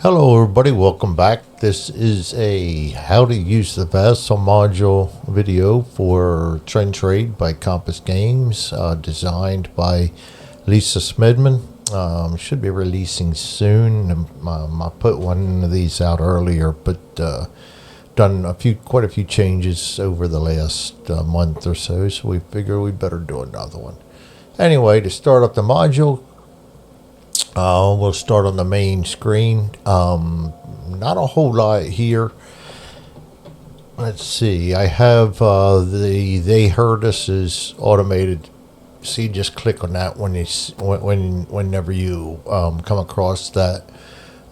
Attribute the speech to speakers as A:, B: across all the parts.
A: Hello everybody, welcome back. This is a how to use the VASSAL module video for Trend Trade by Compass Games, designed by Lisa Smidman. Should be releasing soon. I put one of these out earlier, but done quite a few changes over the last month or so we figure we better do another one. Anyway, to start up the module, we'll start on the main screen. Not a whole lot here. Let's see. I have the They Heard Us is automated. So you just click on that whenever you come across that.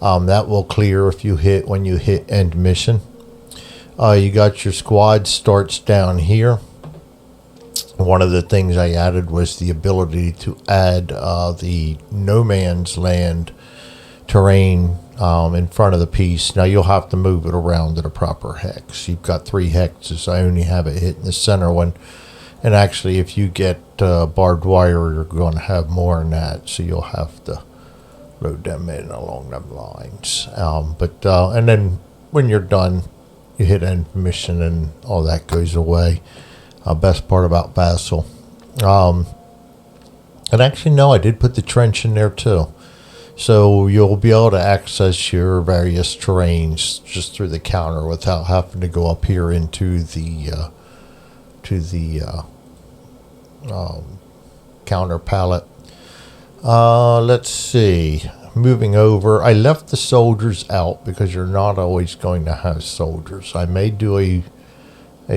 A: That will clear when you hit end mission. You got your squad starts down here. One of the things I added was the ability to add the no man's land terrain in front of the piece. Now you'll have to move it around to the proper hex. You've got 3 hexes. I only have it hitting the center one. And actually, if you get barbed wire, you're going to have more than that. So you'll have to load them in along them lines. And then when you're done, you hit end mission and all that goes away. Best part about VASSAL. And actually, no, I did put the trench in there too. So you'll be able to access your various terrains just through the counter without having to go up here into the counter palette. Let's see. Moving over, I left the soldiers out because you're not always going to have soldiers. I may do a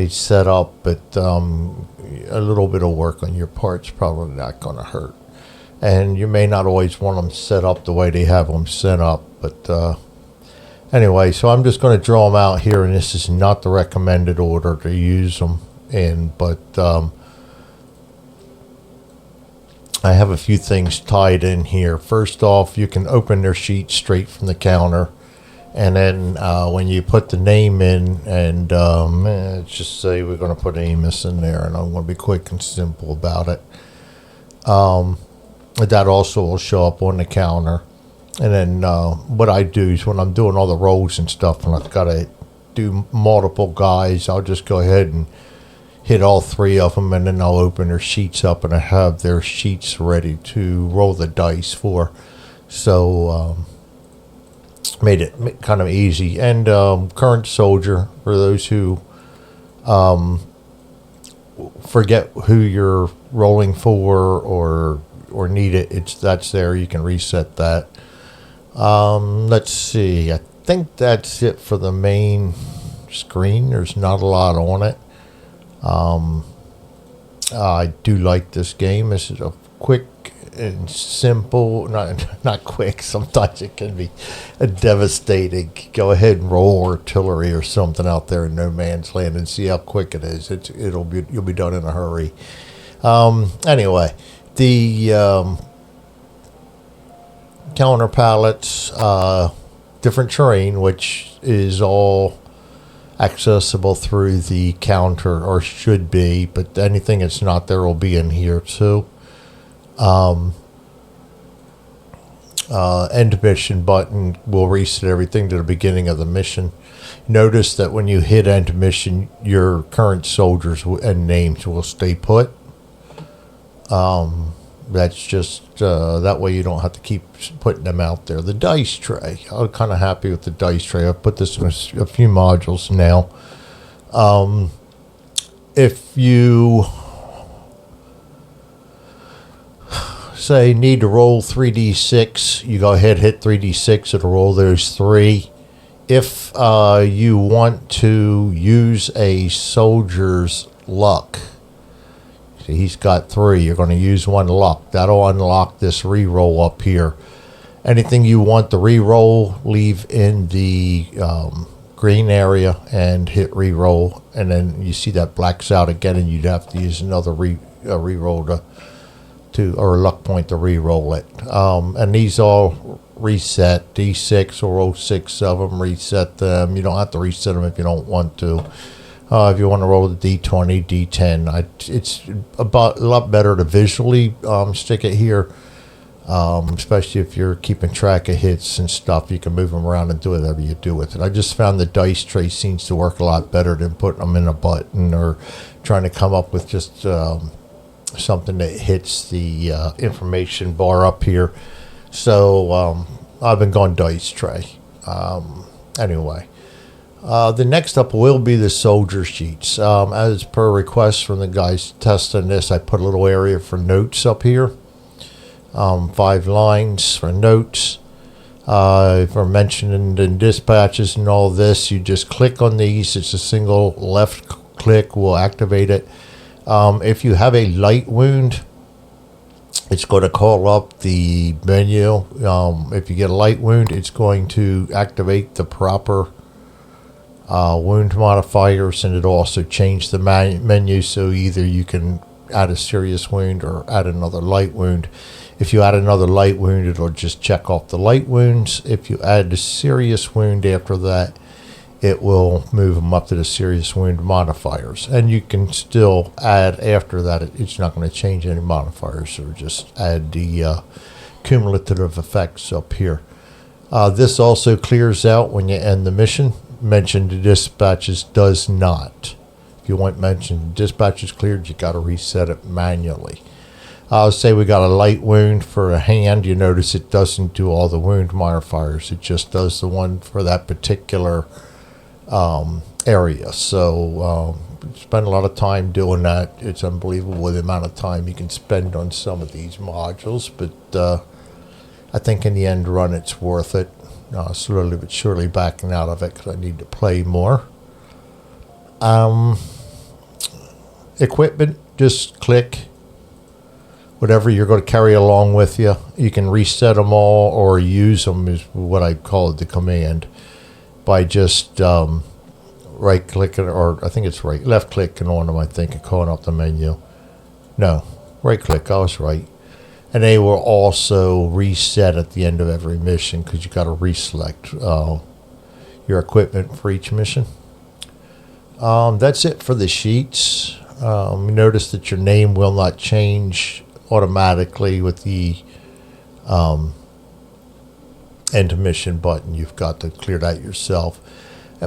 A: setup, but a little bit of work on your part's probably not going to hurt. And you may not always want them set up the way they have them set up, but anyway, so I'm just going to draw them out here, and this is not the recommended order to use them in, but I have a few things tied in here. First off, you can open their sheet straight from the counter. And then when you put the name in, and just say we're going to put Amos in there, and I'm going to be quick and simple about it. That also will show up on the counter. And then what I do is when I'm doing all the rolls and stuff, and I've got to do multiple guys, I'll just go ahead and hit all 3 of them, and then I'll open their sheets up, and I have their sheets ready to roll the dice for. So made it kind of easy. And current soldier, for those who forget who you're rolling for or need it, that's there. You can reset that. Let's see. I think that's it for the main screen. There's not a lot on it. I do like this game. This is a quick and simple, not quick. Sometimes it can be devastating. Go ahead and roll artillery or something out there in no man's land and see how quick it is. You'll be done in a hurry. Anyway, the counter palettes, different terrain, which is all accessible through the counter, or should be, but anything that's not there will be in here too. End mission button will reset everything to the beginning of the mission. Notice that when you hit end mission, your current soldiers and names will stay put. That's just that way you don't have to keep putting them out there. The dice tray, I'm kind of happy with the dice tray. I've put this in a few modules now. If you say need to roll 3d6, you go ahead, hit 3d6, it'll roll those 3. If you want to use a soldier's luck, see, he's got 3, you're going to use 1 luck. That'll unlock this reroll up here. Anything you want to reroll, leave in the green area and hit reroll, and then you see that blacks out again, and you'd have to use another reroll or a luck point to re-roll it. And these all reset. D6 or roll 6 of them, reset them. You don't have to reset them if you don't want to. If you want to roll the D20, D10, it's a lot better to visually stick it here. Especially if you're keeping track of hits and stuff. You can move them around and do whatever you do with it. I just found the dice tray seems to work a lot better than putting them in a button or trying to come up with just something that hits the information bar up here. So I've been going dice tray. Anyway, the next up will be the soldier sheets. As per request from the guys testing this, I put a little area for notes up here. 5 lines for notes. For mentioning the dispatches and all this, you just click on these. It's a single left click will activate it. If you have a light wound, it's going to call up the menu. If you get a light wound, it's going to activate the proper wound modifiers, and it'll also change the menu, so either you can add a serious wound or add another light wound. If you add another light wound, it'll just check off the light wounds. If you add a serious wound after that, it will move them up to the serious wound modifiers. And you can still add after that. It's not going to change any modifiers, or just add the cumulative effects up here. This also clears out when you end the mission. Mention the dispatches does not. If you want mention dispatches cleared, you got to reset it manually. Say we got a light wound for a hand. You notice it doesn't do all the wound modifiers. It just does the one for that particular area. So spend a lot of time doing that. It's unbelievable the amount of time you can spend on some of these modules. But I think in the end run, it's worth it. Slowly but surely backing out of it because I need to play more. Equipment, just click. Whatever you're going to carry along with you. You can reset them all or use them, is what I call it, the command, by just right clicking, or I think it's left clicking on them, I think, and calling up the menu. No, right click, I was right. And they will also reset at the end of every mission because you got to reselect your equipment for each mission. That's it for the sheets. Notice that your name will not change automatically with the end mission button. You've got to clear that yourself.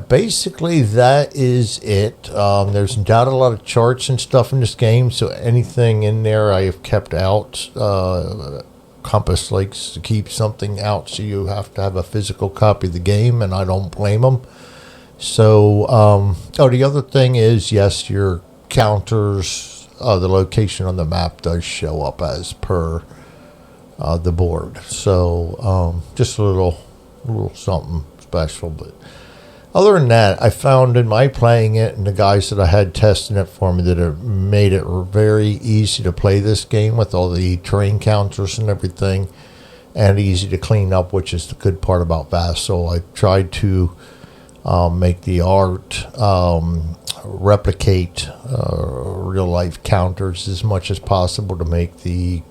A: Basically, that is it. There's not a lot of charts and stuff in this game, so anything in there I have kept out. Compass likes to keep something out, so you have to have a physical copy of the game, and I don't blame them. So, the other thing is, yes, your counters, the location on the map does show up as per the board. So, just a little something special. But other than that, I found in my playing it and the guys that I had testing it for me that it made it very easy to play this game with all the terrain counters and everything, and easy to clean up, which is the good part about VASSAL. I tried to make the art replicate real life counters as much as possible to make the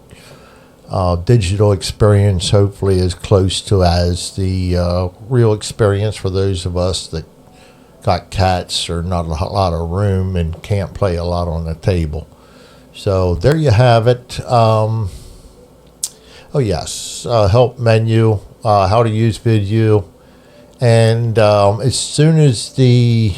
A: digital experience hopefully as close to as the real experience for those of us that got cats or not a lot of room and can't play a lot on the table. So there you have it. Oh yes, help menu, how to use video, and as soon as the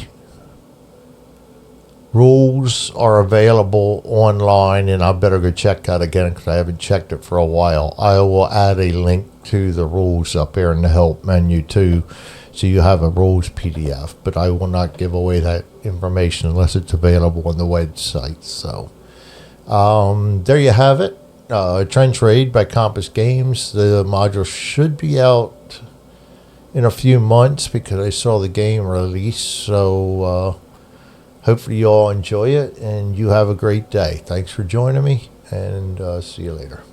A: rules are available online, and I better go check that again because I haven't checked it for a while, I will add a link to the rules up here in the help menu too, so you have a rules PDF, but I will not give away that information unless it's available on the website. So there you have it. Trench Raid by Compass Games. The module should be out in a few months because I saw the game release. So hopefully you all enjoy it and you have a great day. Thanks for joining me, and see you later.